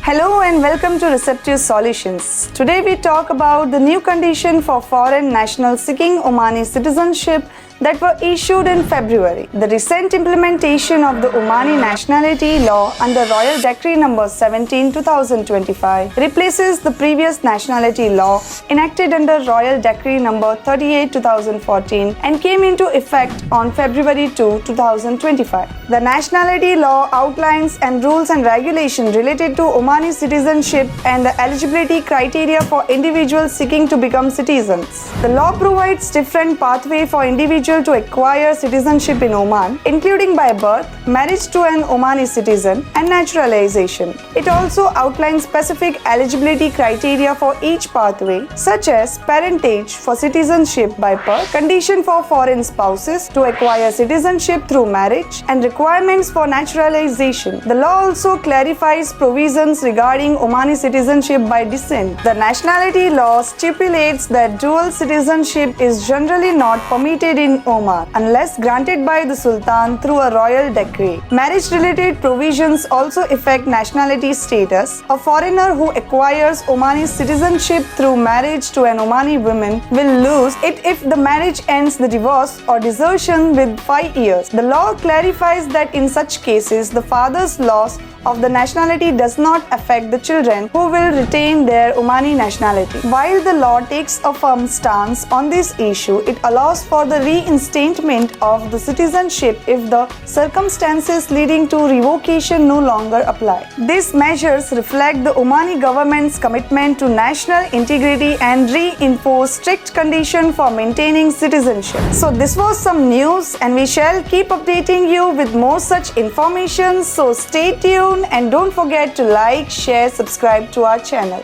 Hello and welcome to Receptive Solutions. Today we talk about the new condition for foreign nationals seeking Omani citizenship that were issued in February. The recent implementation of the Omani nationality law under Royal Decree No. 17/2025 replaces the previous nationality law enacted under Royal Decree No. 38/2014 and came into effect on February 2, 2025. The nationality law outlines and rules and regulations related to Omani citizenship and the eligibility criteria for individuals seeking to become citizens. The law provides different pathway for individuals to acquire citizenship in Oman, including by birth, marriage to an Omani citizen, and naturalization. It also outlines specific eligibility criteria for each pathway, such as parentage for citizenship by birth, condition for foreign spouses to acquire citizenship through marriage, and requirements for naturalization. The law also clarifies provisions regarding Omani citizenship by descent. The nationality law stipulates that dual citizenship is generally not permitted in Oman unless granted by the Sultan through a royal decree. Marriage-related provisions also affect nationality status. A foreigner who acquires Omani citizenship through marriage to an Omani woman will lose it if the marriage ends the divorce or desertion with 5 years. The law clarifies that in such cases, the father's loss of the nationality does not affect the children who will retain their Omani nationality. While the law takes a firm stance on this issue, it allows for the reinstatement of the citizenship if the circumstances leading to revocation no longer apply. These measures reflect the Omani government's commitment to national integrity and reinforce strict conditions for maintaining citizenship. So this was some news, and we shall keep updating you with more such information. So stay tuned and don't forget to like, share, subscribe to our channel.